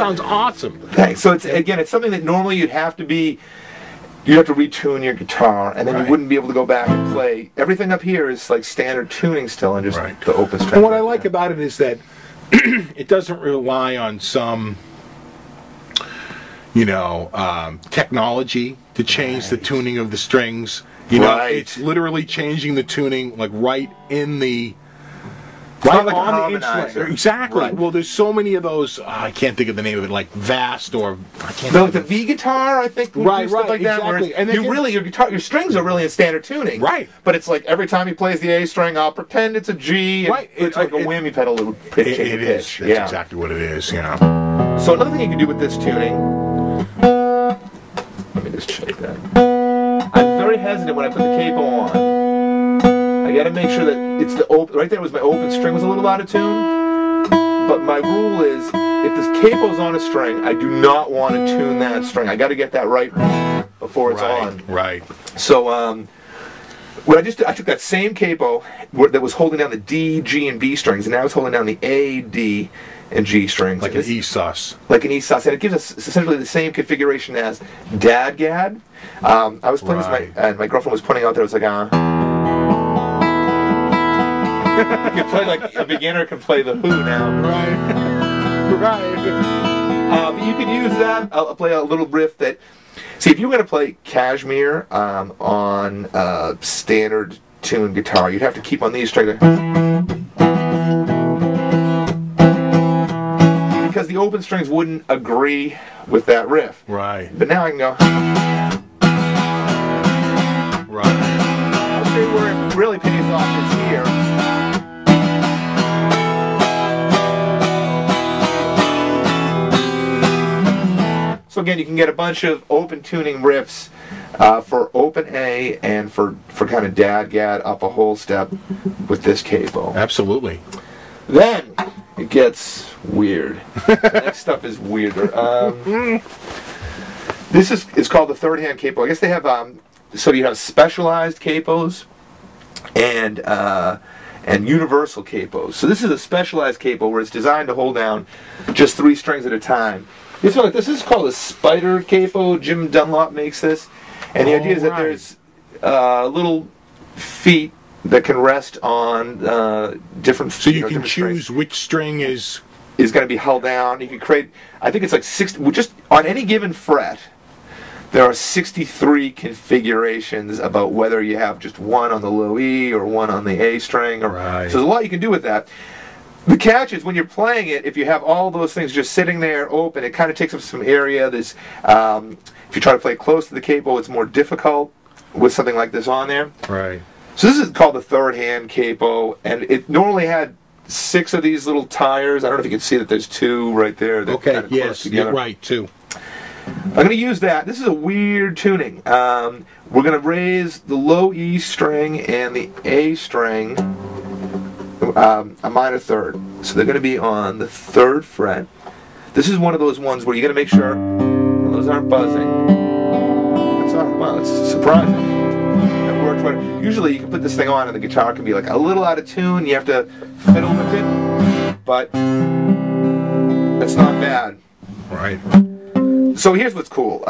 sounds awesome. Thanks. So it's again, it's something that normally you'd have to retune your guitar, and then you wouldn't be able to go back and play. Everything up here is like standard tuning still, and just the open string. And what I like about it is that it doesn't rely on some, technology to change the tuning of the strings. It's literally changing the tuning like right in the. Right like on the instrument. Exactly. Right. Well, there's so many of those. I can't think of the name of it, like Vast or I can't. Like the V guitar, I think. Right, like exactly. That, and your strings are really in standard tuning. Right. But it's like every time he plays the A string, I'll pretend it's a G. Right. It's like a whammy pedal that would pitch. It is. That's exactly what it is. Yeah. So another thing you can do with this tuning. Let me just check that. I'm very hesitant when I put the capo on. I got to make sure that it's the open. Right there was my open string was a little out of tune. But my rule is, if this capo's on a string, I do not want to tune that string. I got to get that right before it's on. Right. So what I took that same capo that was holding down the D, G, and B strings, and now it's holding down the A, D, and G strings. Like an E sus. Like an E sus, and it gives us essentially the same configuration as Dadgad. I was playing this, and my girlfriend was pointing out that it was like you can play like a beginner can play the Who now. Right. But you can use that. I'll play a little riff that. See, if you were going to play Kashmir on standard tuned guitar, you'd have to keep on these strings. Because the open strings wouldn't agree with that riff. Right. But now I can go. Right. I'll show you where it really pays off. It's here. So again, you can get a bunch of open tuning riffs for open A and for kind of Dadgad up a whole step with this capo. Absolutely. Then it gets weird. The next stuff is weirder. This is called the third hand capo. I guess they have so you have specialized capos and universal capos. So this is a specialized capo where it's designed to hold down just 3 strings at a time. This is called a spider capo. Jim Dunlop makes this, and the idea is that there's little feet that can rest on different. So you can choose strings. Which string is going to be held down. You can create. I think it's like 60. Just on any given fret, there are 63 configurations about whether you have just one on the low E or one on the A string. So there's a lot you can do with that. The catch is when you're playing it, if you have all those things just sitting there open, it kind of takes up some area. If you try to play close to the capo, it's more difficult with something like this on there. Right. So this is called the third hand capo, and it normally had 6 of these little tires. I don't know if you can see that there's 2 right there. That kind of close together. Right, 2. I'm going to use that. This is a weird tuning. We're going to raise the low E string and the A string a minor third. So they're going to be on the 3rd fret. This is one of those ones where you got to make sure those aren't buzzing. Well, it's surprising. It worked right. Usually you can put this thing on and the guitar can be like a little out of tune. You have to fiddle with it, but that's not bad. Right. So here's what's cool.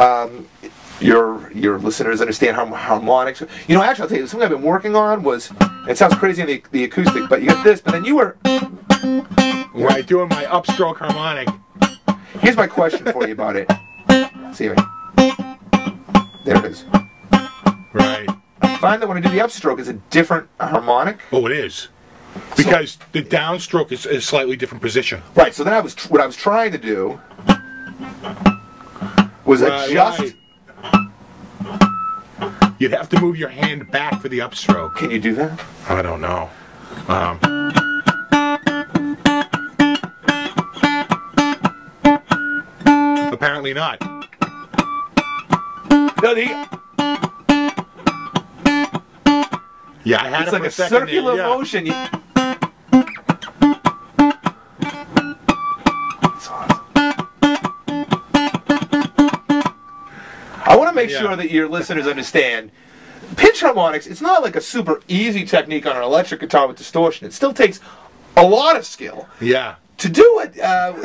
Your listeners understand harmonics. Actually, I'll tell you, something I've been working on was, it sounds crazy on the acoustic, but you got this, but then you were... Right, doing my upstroke harmonic. Here's my question for you about it. See, there it is. Right. I find that when I do the upstroke, it's a different harmonic. Oh, it is. Because the downstroke is a slightly different position. Right, so then what I was trying to do was adjust... Right. You'd have to move your hand back for the upstroke. Can you do that? I don't know. Apparently not. No, yeah, I had it's it like for a second circular there, motion. That's awesome. I want to make sure that your listeners understand. Pitch harmonics, it's not like a super easy technique on an electric guitar with distortion. It still takes a lot of skill. Yeah. to do what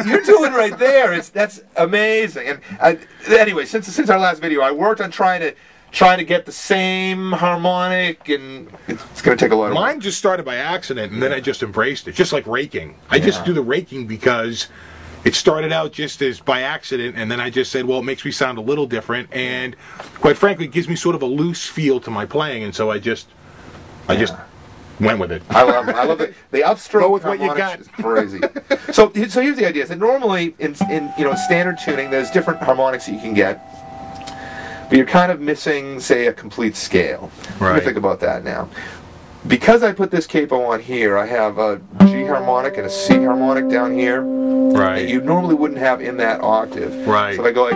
you're doing right there, that's amazing. And anyway, since our last video, I worked on trying to get the same harmonic, and it's going to take a lot of work. Mine just started by accident, and then I just embraced it, just like raking. I just do the raking because it started out just as by accident, and then I just said, well, it makes me sound a little different, and quite frankly, it gives me sort of a loose feel to my playing, and so I just went with it. I love it. The upstroke go with what you got. Is crazy. So here's the idea: is that normally in standard tuning, there's different harmonics that you can get, but you're kind of missing, say, a complete scale. Right. Let me think about that now. Because I put this capo on here, I have a G harmonic and a C harmonic down here. Right. That you normally wouldn't have in that octave. Right. So if I go like,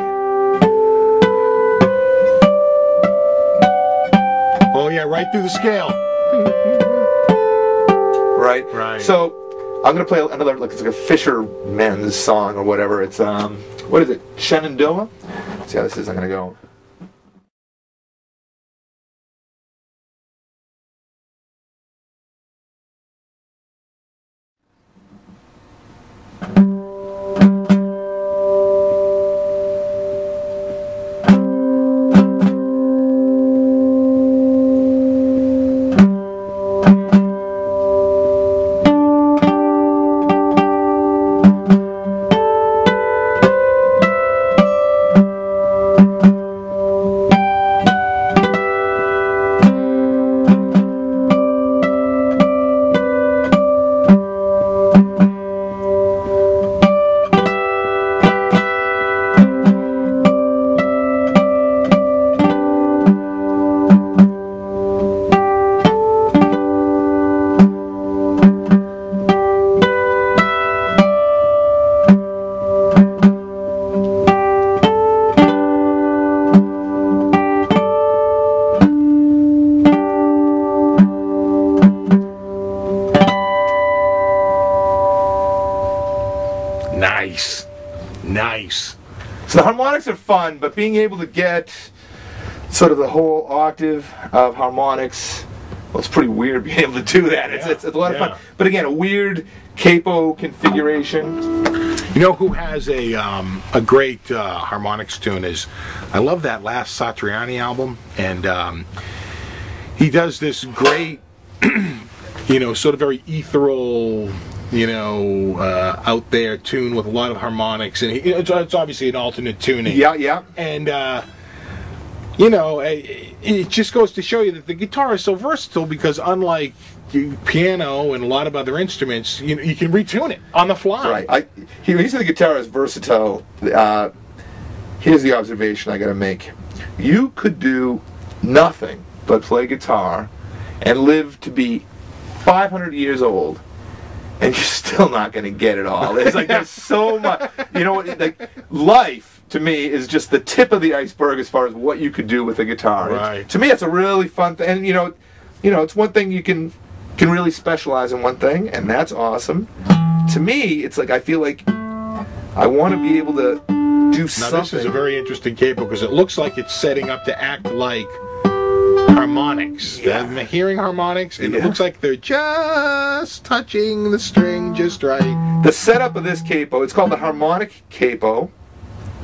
oh yeah, right through the scale. Right. Right. So I'm gonna play another, like it's like a fisherman's song or whatever. It's what is it? Shenandoah. Let's see how this is. I'm gonna go. Nice. So the harmonics are fun, but being able to get sort of the whole octave of harmonics, well, it's pretty weird being able to do that. It's a lot of fun. But again, a weird capo configuration. You know who has a great harmonics tune is, I love that last Satriani album, and he does this great, sort of very ethereal, out there tune with a lot of harmonics, and it's obviously an alternate tuning. Yeah. And it just goes to show you that the guitar is so versatile, because unlike piano and a lot of other instruments, you can retune it on the fly. Right. When you say the guitar is versatile, here's the observation I got to make: you could do nothing but play guitar and live to be 500 years old, and you're still not going to get it all. It's like there's so much. Like life to me is just the tip of the iceberg as far as what you could do with a guitar. Right. To me, it's a really fun thing, and it's one thing you can really specialize in one thing, and that's awesome. To me, it's like I feel like I want to be able to do something. Now this is a very interesting capo, because it looks like it's setting up to act like harmonics. Yeah. I'm hearing harmonics, and it looks like they're just touching the string just right. The setup of this capo, it's called the Harmonic capo.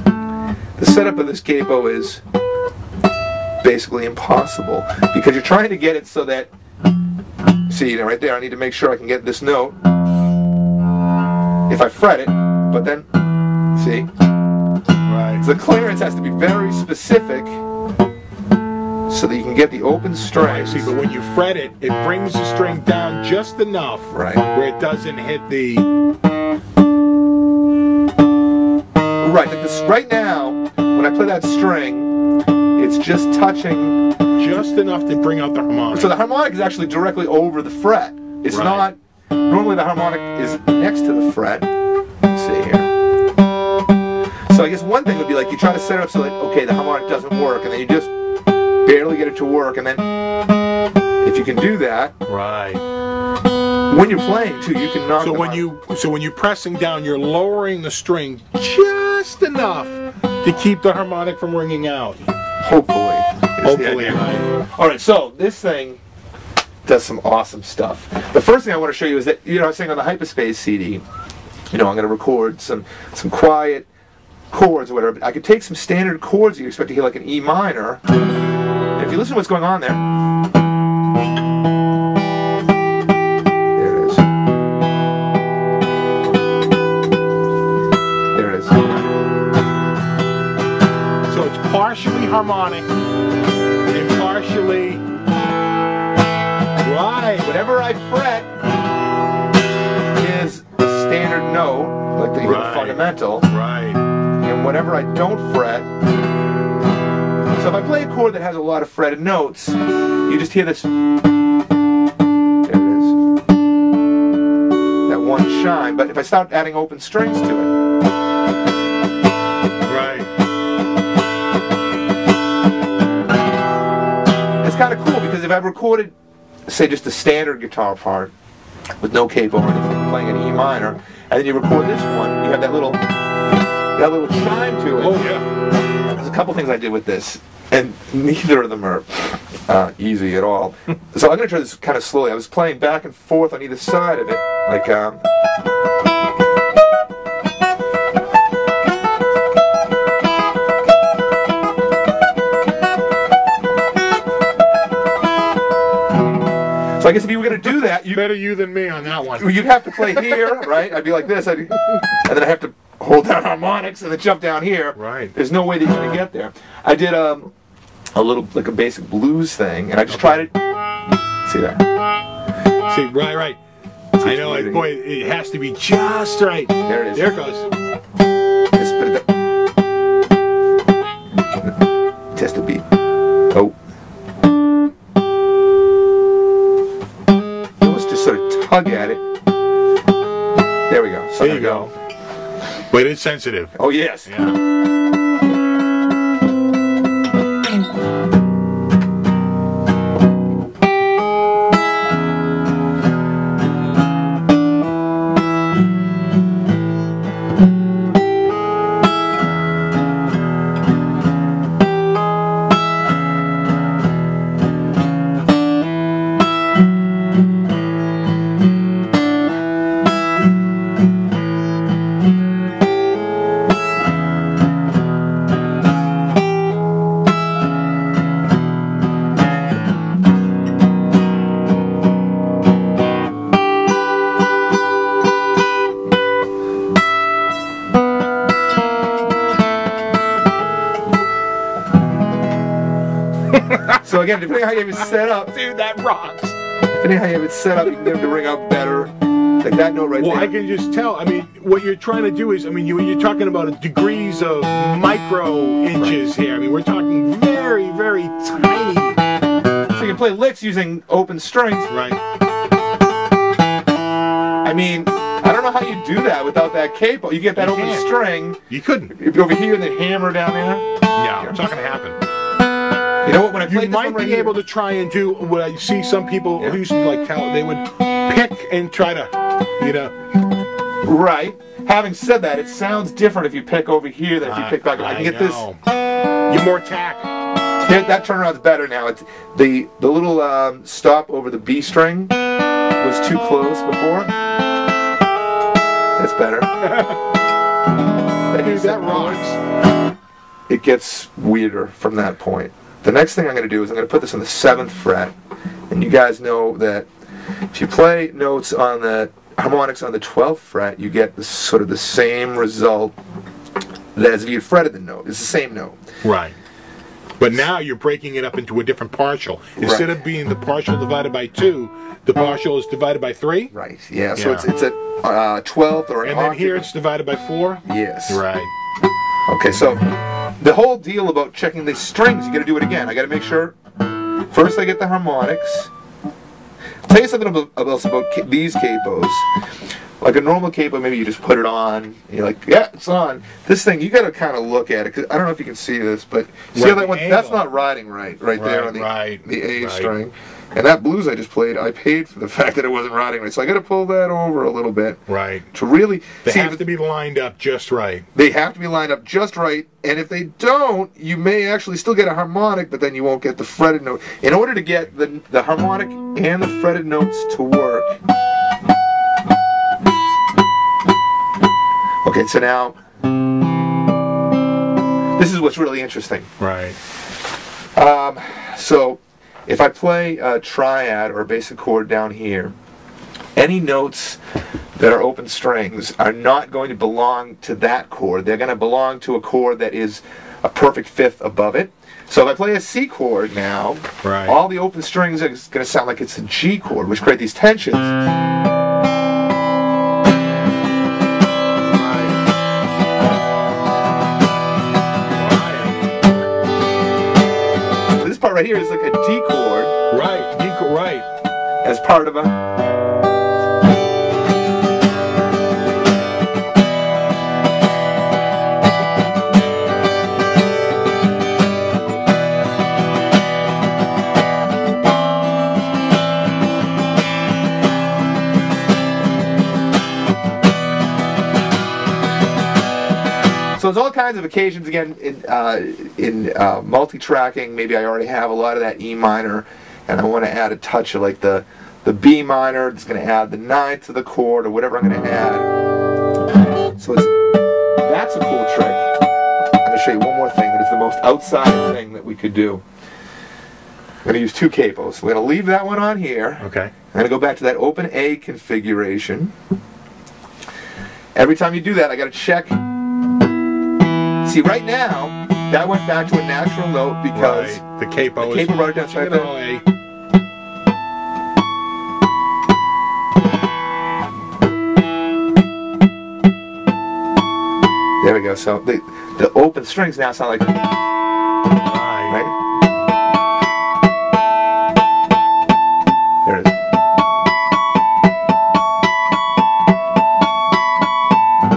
The setup of this capo is basically impossible, because you're trying to get it so that, see, right there, I need to make sure I can get this note if I fret it, but then, see? Right. So the clearance has to be very specific so that you can get the open string. I see, but when you fret it, it brings the string down just enough where it doesn't hit the... Right, like this, right now, when I play that string, it's just touching... just enough to bring out the harmonic. So the harmonic is actually directly over the fret. It's not... Normally the harmonic is next to the fret. Let's see here. So I guess one thing would be like you try to set it up so that, okay, the harmonic doesn't work, and then you just barely get it to work, and then if you can do that... Right. When you're playing, too, you can knock So when you're pressing down, you're lowering the string just enough to keep the harmonic from ringing out. Hopefully. Hopefully, right. Alright, so this thing does some awesome stuff. The first thing I want to show you is that, I was saying on the Hyperspace CD, you know, I'm going to record some quiet chords or whatever. But I could take some standard chords you expect to hear, like an E minor. And if you listen to what's going on there, there it is. There it is. So it's partially harmonic and partially right. Whatever I fret is a standard note, like the fundamental. Right. And whatever I don't fret. So if I play a chord that has a lot of fretted notes, you just hear this. There it is. That one shine. But if I start adding open strings to it. Right. It's kind of cool because if I've recorded, say, just a standard guitar part with no capo or anything, playing an E minor, and then you record this one, you have that little chime to it. Oh yeah. There's a couple things I did with this, and neither of them are easy at all. So I'm going to try this kind of slowly. I was playing back and forth on either side of it, like so I guess if you were going to do that, Better you than me on that one. you'd have to play here, right? I'd be like this, and then I have to hold down harmonics and then jump down here. Right. There's no way that you're going to get there. I did a little, like a basic blues thing, and I just tried it. See that? See, right. I know, boy, it has to be just right. There it is. There it goes. Just put it down. Test the beat. Oh. Let's just sort of tug at it. There we go. So there you go. But it's sensitive. Oh, yes. Yeah. So again, depending on how you have it set up, Dude, that rocks. depending on how you have it set up, you can get them to ring out better. Like that note right Well, there. I can just tell. I mean, what you're trying to do is, I mean, you're talking about degrees of micro inches here. I mean, we're talking very, very tiny. So you can play licks using open strings. Right. I mean, I don't know how you do that without that capo. You get that You open can't. string. You couldn't. If you're over here and then hammer down there. Yeah, it's not going to happen. You know what? When I You played this might one right be here, able to try and do what I see some people who used to like tell. They would pick and try to, you know. Right. Having said that, it sounds different if you pick over here than if you pick back. I can get this. You're more tack. Here, that turnaround's better now. It's the little stop over the B string was too close before. That's better. Dude, that rocks. It gets weirder from that point. The next thing I'm going to do is I'm going to put this on the 7th fret, and you guys know that if you play notes on the harmonics on the 12th fret, you get the, sort of the same result as if you had fretted the note. It's the same note. Right. But now you're breaking it up into a different partial. Instead of being the partial divided by 2, the partial is divided by 3? Right, yeah. So it's a 12th or an And then octave. here it's divided by 4? Yes. Right. Okay, so the whole deal about checking the strings, you got to do it again. I got to make sure first I get the harmonics. I'll tell you something about these capos. Like a normal capo, maybe you just put it on. And you're like, yeah, it's on. This thing, you got to kind of look at it. Cause I don't know if you can see this, but see how that one? That's not riding right there on the A string. And that blues I just played, I paid for the fact that it wasn't riding right. So I got to pull that over a little bit. Right. To really They have to be lined up just right. They have to be lined up just right, and if they don't, you may actually still get a harmonic, but then you won't get the fretted note. In order to get the harmonic and the fretted notes to work, Okay, so now this is what's really interesting. Right. So if I play a triad or a basic chord down here, any notes that are open strings are not going to belong to that chord. They're going to belong to a chord that is a perfect fifth above it. So if I play a C chord now, right, all the open strings are going to sound like it's a G chord, which create these tensions. So this part right here is like a D chord. Right, D chord, right. As part of a... So there's all kinds of occasions, again, in multi-tracking. Maybe I already have a lot of that E minor, and I want to add a touch of like the B minor. It's going to add the ninth to the chord, or whatever I'm going to add. So that's a cool trick. I'm going to show you one more thing that is the most outside thing that we could do. I'm going to use two capos. We're going to leave that one on here. Okay. I'm going to go back to that open A configuration. Every time you do that, I got to check. See, right now, that went back to a natural note because right, the capo brought it down. So there we go. So the open strings now sound like right? There it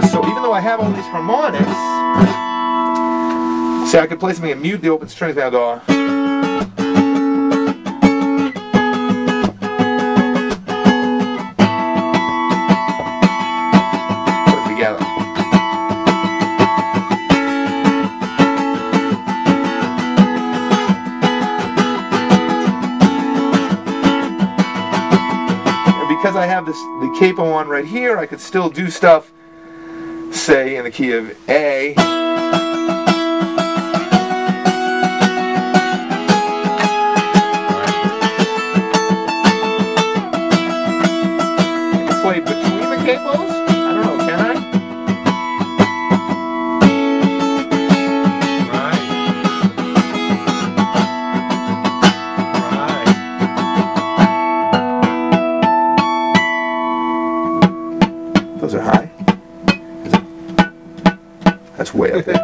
is. So even though I have all these harmonics, see, I could play something and mute the open strings now, go. Put it together. And because I have the capo on right here, I could still do stuff, say, in the key of A. Play between the capos? I don't know, can I? Right. Right. Those are high. That's way up there.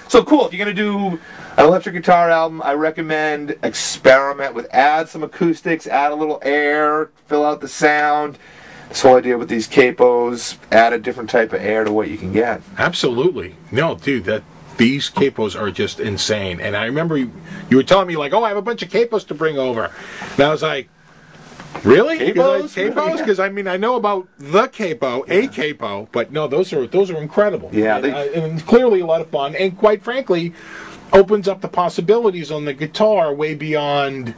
So cool, if you're going to do an electric guitar album, I recommend experiment with, add some acoustics, add a little air, fill out the sound. This whole idea with these capos, add a different type of air to what you can get. Absolutely. No, dude, these capos are just insane. And I remember you were telling me, like, oh, I have a bunch of capos to bring over. And I was like, really? Capos? Capos? Because I mean, I know about the capo, a capo, but no, those are incredible. Yeah, and clearly a lot of fun, and quite frankly, opens up the possibilities on the guitar way beyond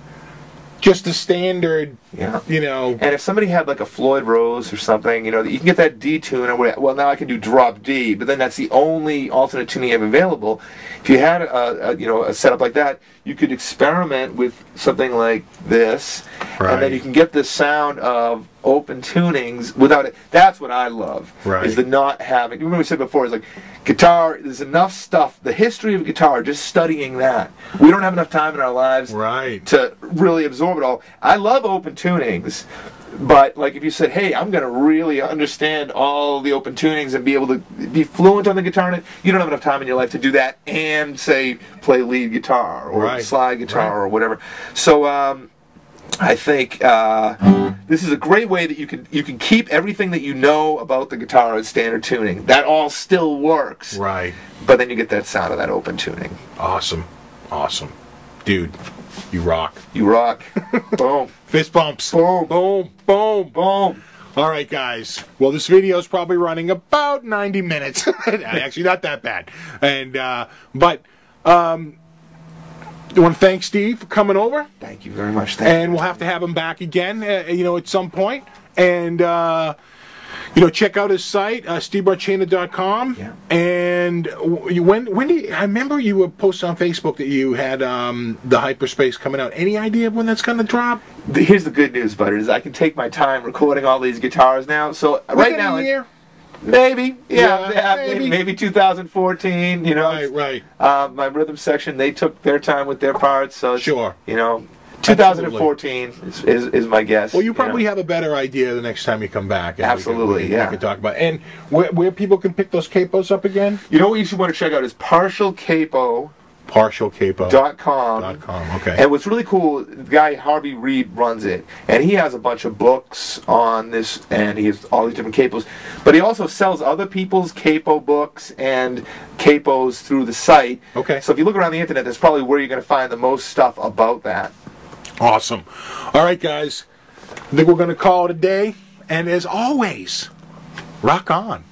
just the standard. Yeah. You know. And if somebody had like a Floyd Rose or something, you know, you can get that D tune, or whatever. Well, now I can do drop D, but then that's the only alternate tuning you have available. If you had a setup like that, you could experiment with something like this, right, and then you can get the sound of open tunings without it. That's what I love. Right. Is the not having. Remember we said before, is like guitar. There's enough stuff. The history of guitar. Just studying that. We don't have enough time in our lives, right, to really absorb it all. I love open tunings, but like if you said, hey, I'm going to really understand all the open tunings and be able to be fluent on the guitar, and you don't have enough time in your life to do that and say play lead guitar or right, slide guitar, right, or whatever. So I think this is a great way that you can keep everything that you know about the guitar as standard tuning. That all still works. right, But then you get that sound of that open tuning. Awesome. Awesome. Dude, you rock. You rock. Boom. Fist bumps. Boom. Boom. Boom. Boom. All right, guys. Well, this video is probably running about 90 minutes. Actually, not that bad. And I want to thank Steve for coming over. Thank you very much. And we'll have to have him back again, at some point. And, check out his site, stevemarchena.com. Yeah. And when do you, I remember you were posting on Facebook that you had the Hyperspace coming out. Any idea of when that's going to drop? Here's the good news, Butter, is I can take my time recording all these guitars now. So right now, a year? Maybe, maybe 2014. Right. My rhythm section, they took their time with their parts, so sure. 2014 is my guess. Well, you probably have a better idea the next time you come back. Absolutely, we can talk about it. And where people can pick those capos up again? You know what you should want to check out is partialcapo.com. Okay. And what's really cool, the guy Harvey Reed runs it, and he has a bunch of books on this, and he has all these different capos. But he also sells other people's capo books and capos through the site. Okay. So if you look around the internet, that's probably where you're going to find the most stuff about that. Awesome. All right, guys. I think we're going to call it a day. And as always, rock on.